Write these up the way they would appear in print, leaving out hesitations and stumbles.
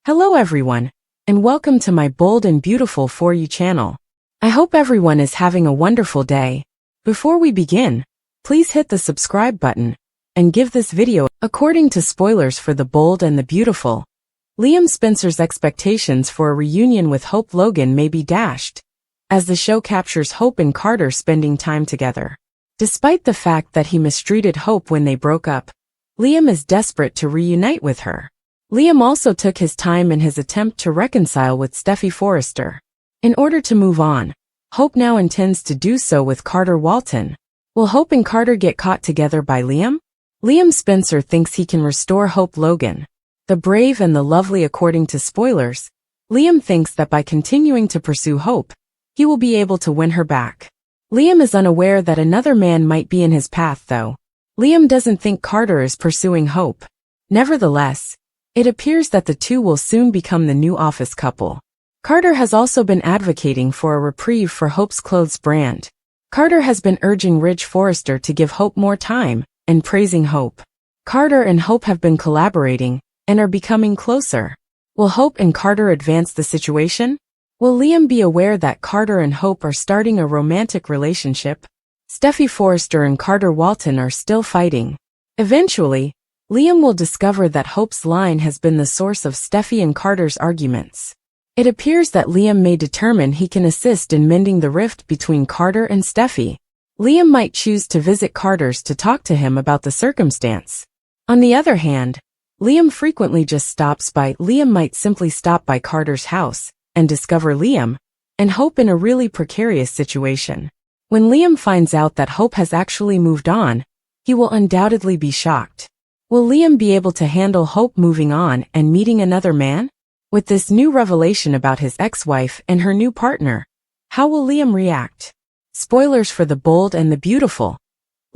Hello everyone, and welcome to my Bold and Beautiful For You channel. I hope everyone is having a wonderful day. Before we begin, please hit the subscribe button and give this video. According to spoilers for The Bold and the Beautiful, Liam Spencer's expectations for a reunion with Hope Logan may be dashed, as the show captures Hope and Carter spending time together. Despite the fact that he mistreated Hope when they broke up, Liam is desperate to reunite with her. Liam also took his time in his attempt to reconcile with Steffy Forrester. In order to move on, Hope now intends to do so with Carter Walton. Will Hope and Carter get caught together by Liam? Liam Spencer thinks he can restore Hope Logan, the brave and the lovely. According to spoilers, Liam thinks that by continuing to pursue Hope, he will be able to win her back. Liam is unaware that another man might be in his path though. Liam doesn't think Carter is pursuing Hope. Nevertheless, it appears that the two will soon become the new office couple. Carter has also been advocating for a reprieve for Hope's clothes brand. Carter has been urging Ridge Forrester to give Hope more time and praising Hope. Carter and Hope have been collaborating and are becoming closer. Will Hope and Carter advance the situation? Will Liam be aware that Carter and Hope are starting a romantic relationship? Steffy Forrester and Carter Walton are still fighting. Eventually, Liam will discover that Hope's line has been the source of Steffy and Carter's arguments. It appears that Liam may determine he can assist in mending the rift between Carter and Steffy. Liam might choose to visit Carter's to talk to him about the circumstance. On the other hand, Liam frequently just stops by. Liam might simply stop by Carter's house and discover Liam and Hope in a really precarious situation. When Liam finds out that Hope has actually moved on, he will undoubtedly be shocked. Will Liam be able to handle Hope moving on and meeting another man? With this new revelation about his ex-wife and her new partner, how will Liam react? Spoilers for The Bold and the Beautiful.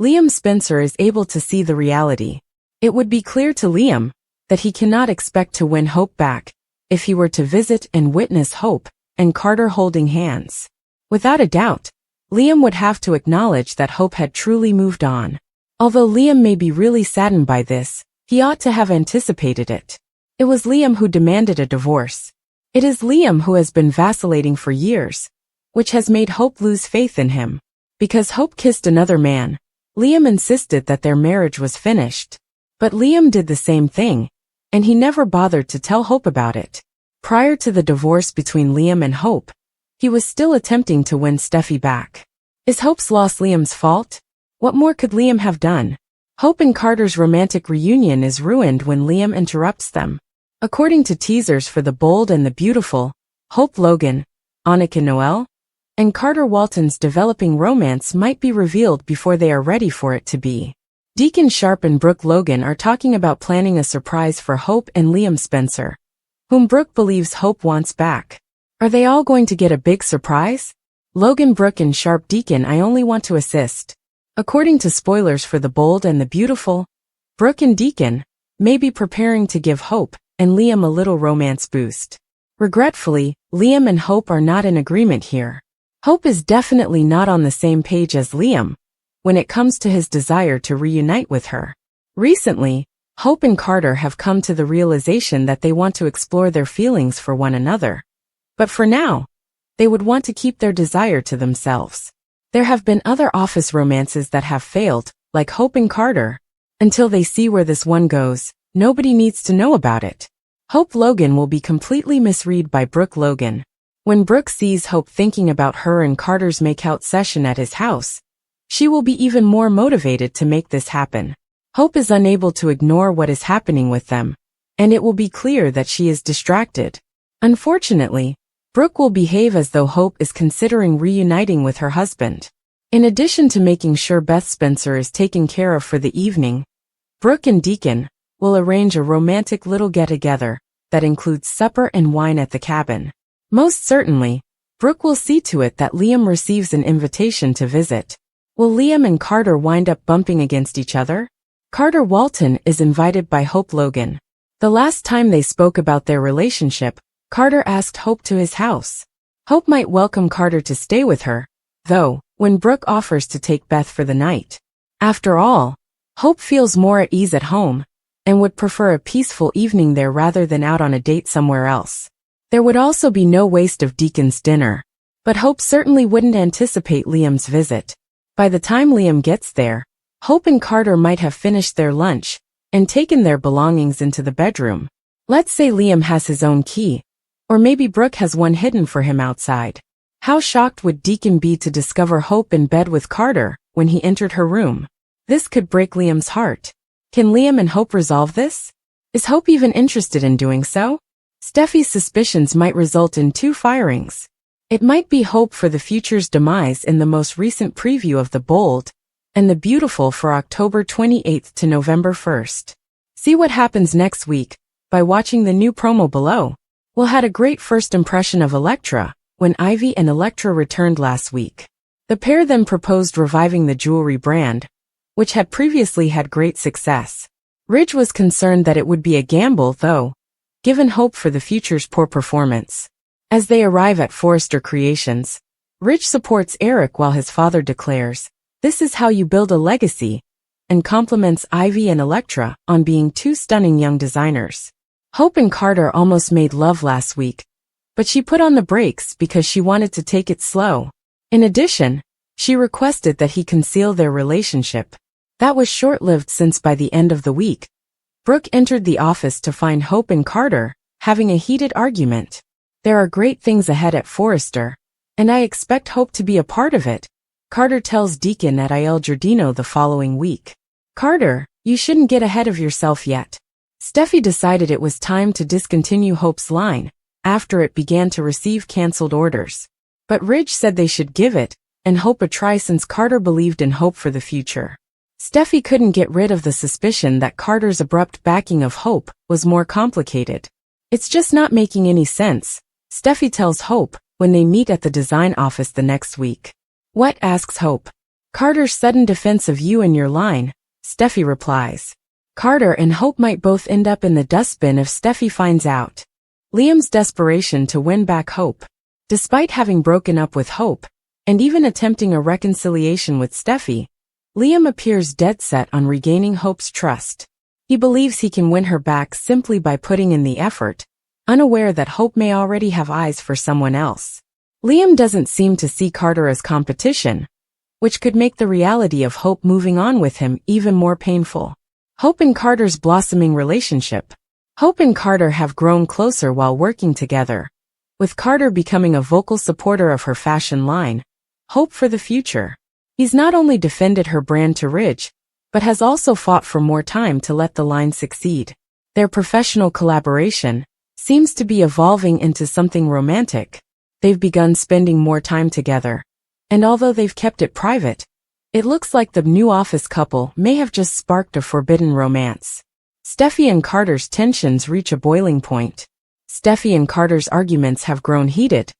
Liam Spencer is able to see the reality. It would be clear to Liam that he cannot expect to win Hope back if he were to visit and witness Hope and Carter holding hands. Without a doubt, Liam would have to acknowledge that Hope had truly moved on. Although Liam may be really saddened by this, he ought to have anticipated it. It was Liam who demanded a divorce. It is Liam who has been vacillating for years, which has made Hope lose faith in him. Because Hope kissed another man, Liam insisted that their marriage was finished. But Liam did the same thing, and he never bothered to tell Hope about it. Prior to the divorce between Liam and Hope, he was still attempting to win Steffy back. Is Hope's loss Liam's fault? What more could Liam have done? Hope and Carter's romantic reunion is ruined when Liam interrupts them. According to teasers for The Bold and the Beautiful, Hope Logan, Annika Noel, and Carter Walton's developing romance might be revealed before they are ready for it to be. Deacon Sharp and Brooke Logan are talking about planning a surprise for Hope and Liam Spencer, whom Brooke believes Hope wants back. Are they all going to get a big surprise? Logan, Brooke, and Sharp. Deacon: I only want to assist. According to spoilers for The Bold and the Beautiful, Brooke and Deacon may be preparing to give Hope and Liam a little romance boost. Regretfully, Liam and Hope are not in agreement here. Hope is definitely not on the same page as Liam when it comes to his desire to reunite with her. Recently, Hope and Carter have come to the realization that they want to explore their feelings for one another. But for now, they would want to keep their desire to themselves. There have been other office romances that have failed, like Hope and Carter. Until they see where this one goes, nobody needs to know about it. Hope Logan will be completely misread by Brooke Logan. When Brooke sees Hope thinking about her and Carter's makeout session at his house, she will be even more motivated to make this happen. Hope is unable to ignore what is happening with them, and it will be clear that she is distracted. Unfortunately, Brooke will behave as though Hope is considering reuniting with her husband. In addition to making sure Beth Spencer is taken care of for the evening, Brooke and Deacon will arrange a romantic little get-together that includes supper and wine at the cabin. Most certainly, Brooke will see to it that Liam receives an invitation to visit. Will Liam and Carter wind up bumping against each other? Carter Walton is invited by Hope Logan. The last time they spoke about their relationship, Carter asked Hope to his house. Hope might welcome Carter to stay with her, though, when Brooke offers to take Beth for the night. After all, Hope feels more at ease at home, and would prefer a peaceful evening there rather than out on a date somewhere else. There would also be no waste of Deacon's dinner. But Hope certainly wouldn't anticipate Liam's visit. By the time Liam gets there, Hope and Carter might have finished their lunch and taken their belongings into the bedroom. Let's say Liam has his own key, or maybe Brooke has one hidden for him outside. How shocked would Deacon be to discover Hope in bed with Carter when he entered her room? This could break Liam's heart. Can Liam and Hope resolve this? Is Hope even interested in doing so? Steffi's suspicions might result in 2 firings. It might be Hope for the future's demise in the most recent preview of The Bold and the Beautiful for October 28th to November 1st. See what happens next week by watching the new promo below. Will had a great first impression of Elektra when Ivy and Elektra returned last week. The pair then proposed reviving the jewelry brand, which had previously had great success. Ridge was concerned that it would be a gamble, though, given Hope for the future's poor performance. As they arrive at Forrester Creations, Ridge supports Eric while his father declares, "This is how you build a legacy," and compliments Ivy and Elektra on being 2 stunning young designers. Hope and Carter almost made love last week, but she put on the brakes because she wanted to take it slow. In addition, she requested that he conceal their relationship. That was short-lived since by the end of the week, Brooke entered the office to find Hope and Carter having a heated argument. "There are great things ahead at Forrester, and I expect Hope to be a part of it," Carter tells Deacon at Il Giardino the following week. "Carter, you shouldn't get ahead of yourself yet." Steffi decided it was time to discontinue Hope's line after it began to receive canceled orders. But Ridge said they should give it and Hope a try since Carter believed in Hope for the future. Steffi couldn't get rid of the suspicion that Carter's abrupt backing of Hope was more complicated. "It's just not making any sense," Steffi tells Hope when they meet at the design office the next week. "What?" asks Hope. "Carter's sudden defense of you and your line," Steffi replies. Carter and Hope might both end up in the dustbin if Steffi finds out. Liam's desperation to win back Hope. Despite having broken up with Hope, and even attempting a reconciliation with Steffi, Liam appears dead set on regaining Hope's trust. He believes he can win her back simply by putting in the effort, unaware that Hope may already have eyes for someone else. Liam doesn't seem to see Carter as competition, which could make the reality of Hope moving on with him even more painful. Hope and Carter's blossoming relationship. Hope and Carter have grown closer while working together, with Carter becoming a vocal supporter of her fashion line, Hope for the Future. He's not only defended her brand to Ridge, but has also fought for more time to let the line succeed. Their professional collaboration seems to be evolving into something romantic. They've begun spending more time together, and although they've kept it private, it looks like the new office couple may have just sparked a forbidden romance. Steffi and Carter's tensions reach a boiling point. Steffi and Carter's arguments have grown heated,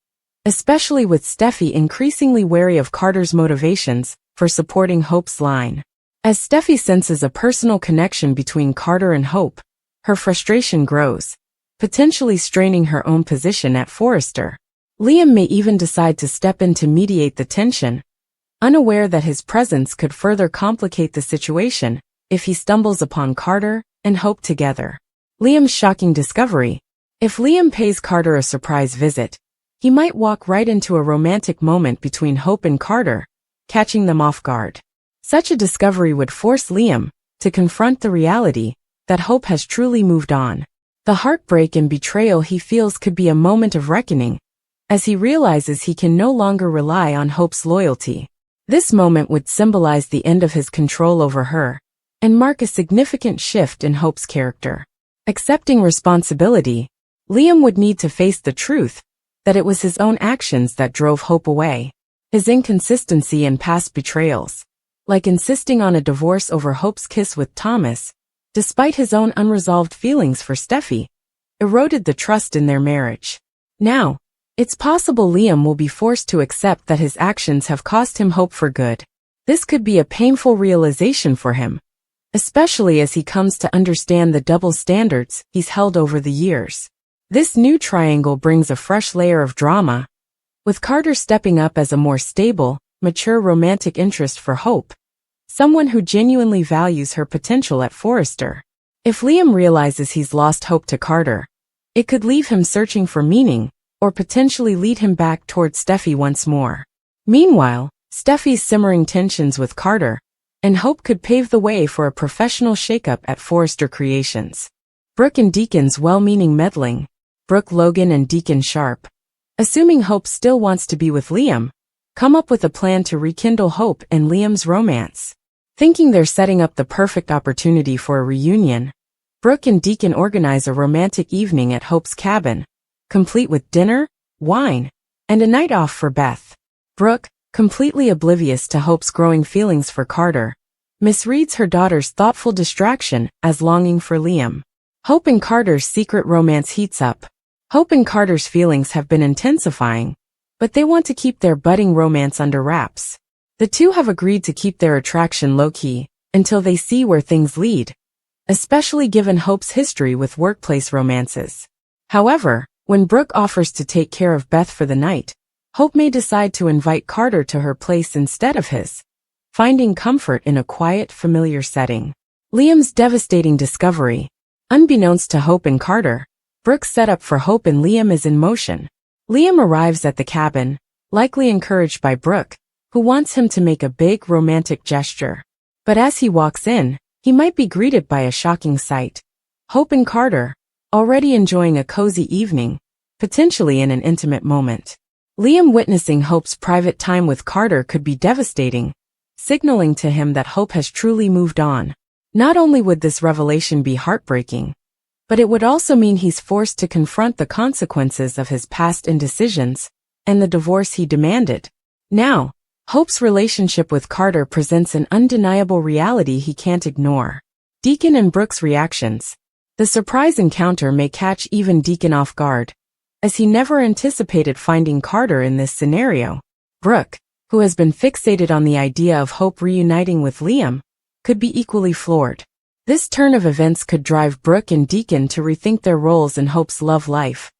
especially with Steffi increasingly wary of Carter's motivations for supporting Hope's line. As Steffi senses a personal connection between Carter and Hope, her frustration grows, potentially straining her own position at Forrester. Liam may even decide to step in to mediate the tension, unaware that his presence could further complicate the situation if he stumbles upon Carter and Hope together. Liam's shocking discovery. If Liam pays Carter a surprise visit, he might walk right into a romantic moment between Hope and Carter, catching them off guard. Such a discovery would force Liam to confront the reality that Hope has truly moved on. The heartbreak and betrayal he feels could be a moment of reckoning, as he realizes he can no longer rely on Hope's loyalty. This moment would symbolize the end of his control over her, and mark a significant shift in Hope's character. Accepting responsibility, Liam would need to face the truth that it was his own actions that drove Hope away. His inconsistency and past betrayals, like insisting on a divorce over Hope's kiss with Thomas, despite his own unresolved feelings for Steffi, eroded the trust in their marriage. Now, it's possible Liam will be forced to accept that his actions have cost him Hope for good. This could be a painful realization for him, especially as he comes to understand the double standards he's held over the years. This new triangle brings a fresh layer of drama, with Carter stepping up as a more stable, mature romantic interest for Hope, someone who genuinely values her potential at Forrester. If Liam realizes he's lost hope to Carter, it could leave him searching for meaning, or potentially lead him back toward Steffi once more. Meanwhile, Steffi's simmering tensions with Carter and Hope could pave the way for a professional shakeup at Forrester Creations. Brooke and Deacon's well-meaning meddling. Brooke Logan and Deacon Sharp, assuming Hope still wants to be with Liam, come up with a plan to rekindle Hope and Liam's romance. Thinking they're setting up the perfect opportunity for a reunion, Brooke and Deacon organize a romantic evening at Hope's cabin, complete with dinner, wine, and a night off for Beth. Brooke, completely oblivious to Hope's growing feelings for Carter, misreads her daughter's thoughtful distraction as longing for Liam. Hope and Carter's secret romance heats up. Hope and Carter's feelings have been intensifying, but they want to keep their budding romance under wraps. The two have agreed to keep their attraction low-key until they see where things lead, especially given Hope's history with workplace romances. However, when Brooke offers to take care of Beth for the night, Hope may decide to invite Carter to her place instead of his, finding comfort in a quiet, familiar setting. Liam's devastating discovery. Unbeknownst to Hope and Carter, Brooke's setup for Hope and Liam is in motion. Liam arrives at the cabin, likely encouraged by Brooke, who wants him to make a big romantic gesture. But as he walks in, he might be greeted by a shocking sight. Hope and Carter, already enjoying a cozy evening, potentially in an intimate moment. Liam witnessing Hope's private time with Carter could be devastating, signaling to him that Hope has truly moved on. Not only would this revelation be heartbreaking, but it would also mean he's forced to confront the consequences of his past indecisions and the divorce he demanded. Now, Hope's relationship with Carter presents an undeniable reality he can't ignore. Deacon and Brooke's reactions. The surprise encounter may catch even Deacon off guard, as he never anticipated finding Carter in this scenario. Brooke, who has been fixated on the idea of Hope reuniting with Liam, could be equally floored. This turn of events could drive Brooke and Deacon to rethink their roles in Hope's love life,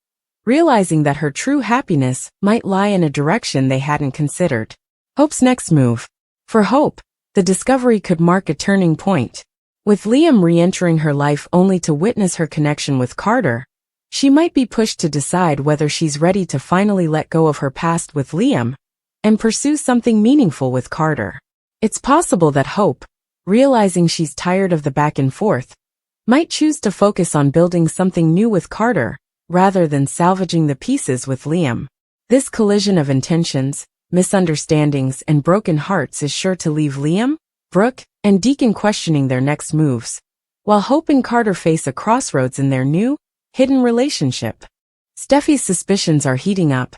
realizing that her true happiness might lie in a direction they hadn't considered. Hope's next move. For Hope, the discovery could mark a turning point. With Liam re-entering her life only to witness her connection with Carter, she might be pushed to decide whether she's ready to finally let go of her past with Liam and pursue something meaningful with Carter. It's possible that Hope, realizing she's tired of the back and forth, might choose to focus on building something new with Carter rather than salvaging the pieces with Liam. This collision of intentions, misunderstandings, and broken hearts is sure to leave Liam, Brooke, and Deacon questioning their next moves, while Hope and Carter face a crossroads in their new, hidden relationship. Steffi's suspicions are heating up,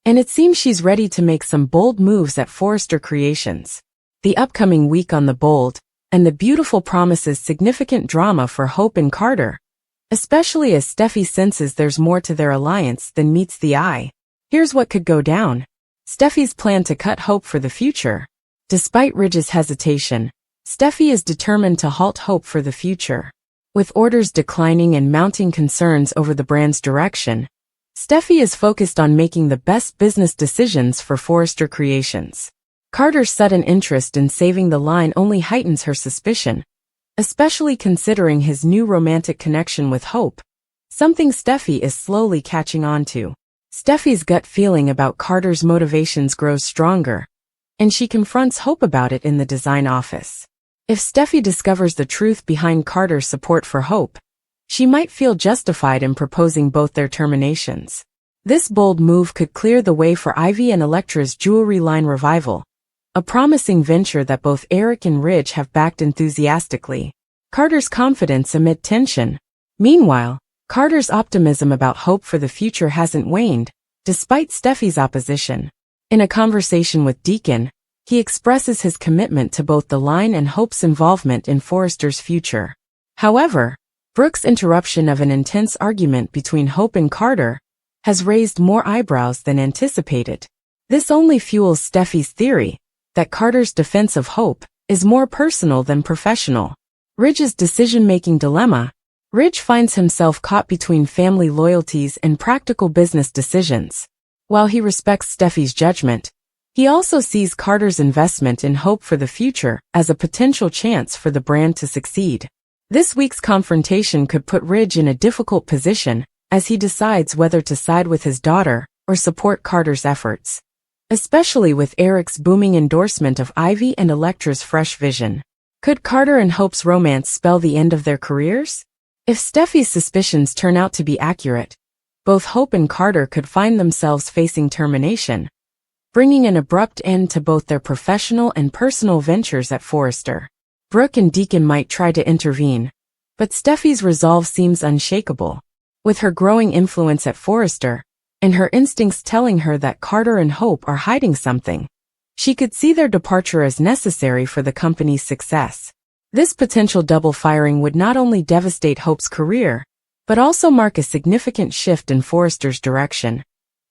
and it seems she's ready to make some bold moves at Forrester Creations. The upcoming week on The Bold and the Beautiful promises significant drama for Hope and Carter, especially as Steffi senses there's more to their alliance than meets the eye. Here's what could go down. Steffi's plan to cut Hope for the future. Despite Ridge's hesitation, Steffi is determined to halt Hope for the future. With orders declining and mounting concerns over the brand's direction, Steffi is focused on making the best business decisions for Forrester Creations. Carter's sudden interest in saving the line only heightens her suspicion, especially considering his new romantic connection with Hope, something Steffi is slowly catching on to. Steffi's gut feeling about Carter's motivations grows stronger, and she confronts Hope about it in the design office. If Steffi discovers the truth behind Carter's support for Hope, she might feel justified in proposing both their terminations. This bold move could clear the way for Ivy and Elektra's jewelry line revival, a promising venture that both Eric and Ridge have backed enthusiastically. Carter's confidence amid tension. Meanwhile, Carter's optimism about Hope for the future hasn't waned, despite Steffi's opposition. In a conversation with Deacon, he expresses his commitment to both the line and Hope's involvement in Forrester's future. However, Brooke's interruption of an intense argument between Hope and Carter has raised more eyebrows than anticipated. This only fuels Steffi's theory that Carter's defense of Hope is more personal than professional. Ridge's decision-making dilemma. Ridge finds himself caught between family loyalties and practical business decisions. While he respects Steffi's judgment, he also sees Carter's investment in Hope for the future as a potential chance for the brand to succeed. This week's confrontation could put Ridge in a difficult position as he decides whether to side with his daughter or support Carter's efforts, especially with Eric's booming endorsement of Ivy and Elektra's fresh vision. Could Carter and Hope's romance spell the end of their careers? If Steffi's suspicions turn out to be accurate, both Hope and Carter could find themselves facing termination, bringing an abrupt end to both their professional and personal ventures at Forrester. Brooke and Deacon might try to intervene, but Steffi's resolve seems unshakable. With her growing influence at Forrester, and her instincts telling her that Carter and Hope are hiding something, she could see their departure as necessary for the company's success. This potential double firing would not only devastate Hope's career, but also mark a significant shift in Forrester's direction,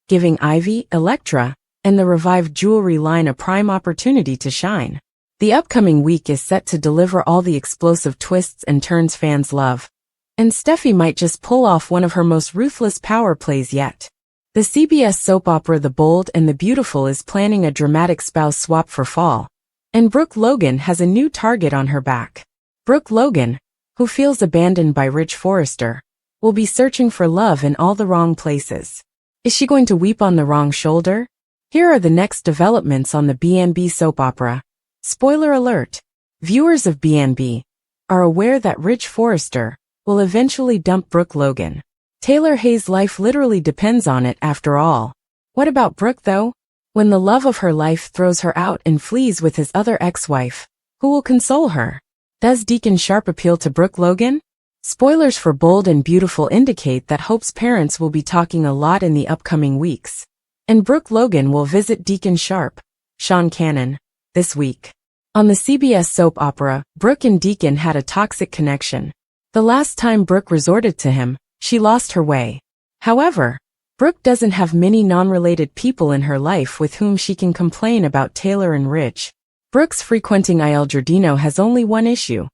giving Ivy, Elektra, and the revived jewelry line a prime opportunity to shine. The upcoming week is set to deliver all the explosive twists and turns fans love, and Steffi might just pull off one of her most ruthless power plays yet. The CBS soap opera The Bold and the Beautiful is planning a dramatic spouse swap for fall, and Brooke Logan has a new target on her back. Brooke Logan, who feels abandoned by Ridge Forrester, will be searching for love in all the wrong places. Is she going to weep on the wrong shoulder? Here are the next developments on the B&B soap opera. Spoiler alert! Viewers of B&B are aware that Ridge Forrester will eventually dump Brooke Logan. Taylor Hayes' life literally depends on it after all. What about Brooke though? When the love of her life throws her out and flees with his other ex-wife, who will console her? Does Deacon Sharp appeal to Brooke Logan? Spoilers for Bold and Beautiful indicate that Hope's parents will be talking a lot in the upcoming weeks, and Brooke Logan will visit Deacon Sharp, Sean Cannon, this week. On the CBS soap opera, Brooke and Deacon had a toxic connection. The last time Brooke resorted to him, she lost her way. However, Brooke doesn't have many non-related people in her life with whom she can complain about Taylor and Ridge. Brooke's frequenting Il Giardino has only one issue.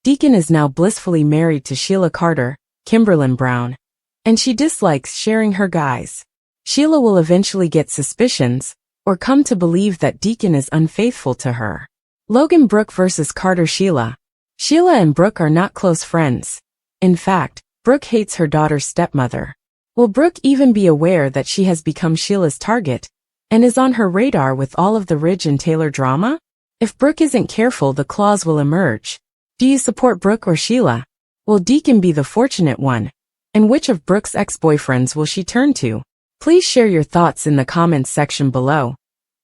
Deacon is now blissfully married to Sheila Carter, Kimberlin Brown, and she dislikes sharing her guys. Sheila will eventually get suspicions, or come to believe that Deacon is unfaithful to her. Logan Brooke versus Carter Sheila. Sheila and Brooke are not close friends. In fact, Brooke hates her daughter's stepmother. Will Brooke even be aware that she has become Sheila's target, and is on her radar with all of the Ridge and Taylor drama? If Brooke isn't careful, the claws will emerge. Do you support Brooke or Sheila? Will Deacon be the fortunate one? And which of Brooke's ex-boyfriends will she turn to? Please share your thoughts in the comments section below,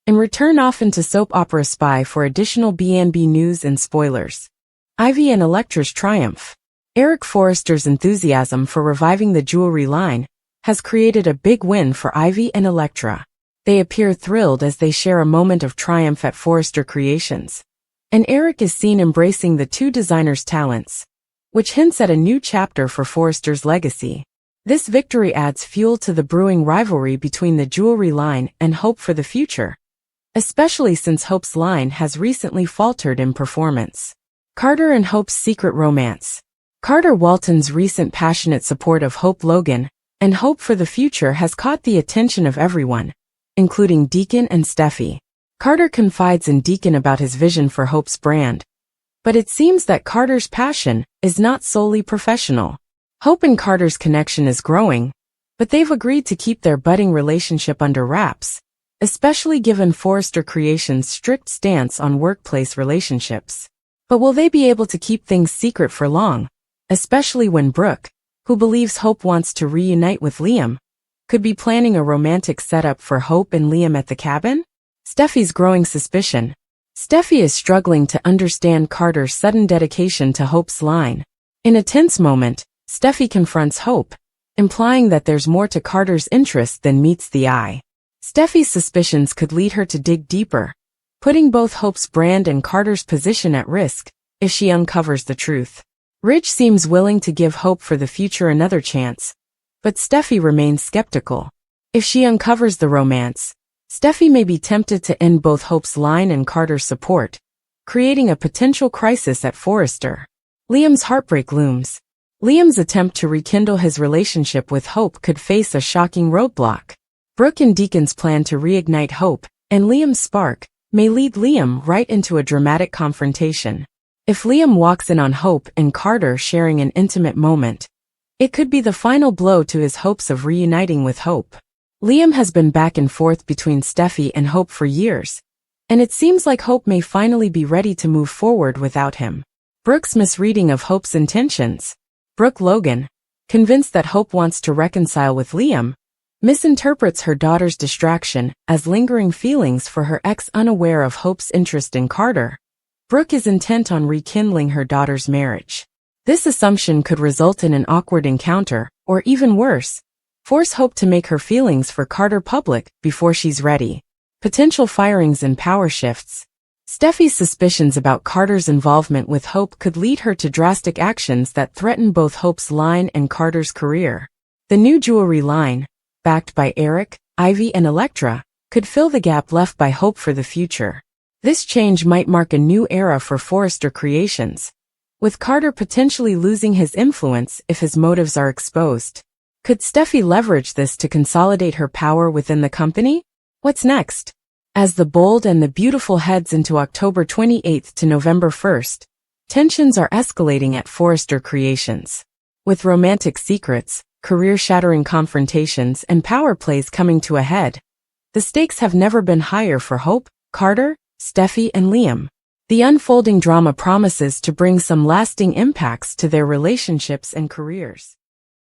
and return often to Soap Opera Spy for additional B&B news and spoilers. Ivy and Elektra's triumph. Eric Forrester's enthusiasm for reviving the jewelry line has created a big win for Ivy and Elektra. They appear thrilled as they share a moment of triumph at Forrester Creations, and Eric is seen embracing the two designers' talents, which hints at a new chapter for Forrester's legacy. This victory adds fuel to the brewing rivalry between the jewelry line and Hope for the future, especially since Hope's line has recently faltered in performance. Carter and Hope's secret romance. Carter Walton's recent passionate support of Hope Logan and Hope for the future has caught the attention of everyone, including Deacon and Steffi. Carter confides in Deacon about his vision for Hope's brand, but it seems that Carter's passion is not solely professional. Hope and Carter's connection is growing, but they've agreed to keep their budding relationship under wraps, especially given Forrester Creations' strict stance on workplace relationships. But will they be able to keep things secret for long, especially when Brooke, who believes Hope wants to reunite with Liam, could be planning a romantic setup for Hope and Liam at the cabin? Steffi's growing suspicion. Steffi is struggling to understand Carter's sudden dedication to Hope's line. In a tense moment, Steffi confronts Hope, implying that there's more to Carter's interest than meets the eye. Steffi's suspicions could lead her to dig deeper, putting both Hope's brand and Carter's position at risk if she uncovers the truth. Ridge seems willing to give Hope for the future another chance, but Steffi remains skeptical. If she uncovers the romance, Steffi may be tempted to end both Hope's line and Carter's support, creating a potential crisis at Forrester. Liam's heartbreak looms. Liam's attempt to rekindle his relationship with Hope could face a shocking roadblock. Brooke and Deacon's plan to reignite Hope and Liam's spark may lead Liam right into a dramatic confrontation. If Liam walks in on Hope and Carter sharing an intimate moment, it could be the final blow to his hopes of reuniting with Hope. Liam has been back and forth between Steffi and Hope for years, and it seems like Hope may finally be ready to move forward without him. Brooke's misreading of Hope's intentions. Brooke Logan, convinced that Hope wants to reconcile with Liam, misinterprets her daughter's distraction as lingering feelings for her ex, unaware of Hope's interest in Carter. Brooke is intent on rekindling her daughter's marriage. This assumption could result in an awkward encounter, or even worse, force Hope to make her feelings for Carter public before she's ready. Potential firings and power shifts. Steffi's suspicions about Carter's involvement with Hope could lead her to drastic actions that threaten both Hope's line and Carter's career. The new jewelry line, backed by Eric, Ivy and Elektra, could fill the gap left by Hope for the future. This change might mark a new era for Forrester Creations, with Carter potentially losing his influence if his motives are exposed. Could Steffi leverage this to consolidate her power within the company? What's next? As The Bold and the Beautiful heads into October 28th to November 1st, tensions are escalating at Forrester Creations. With romantic secrets, career-shattering confrontations, and power plays coming to a head, the stakes have never been higher for Hope, Carter, Steffi, and Liam. The unfolding drama promises to bring some lasting impacts to their relationships and careers.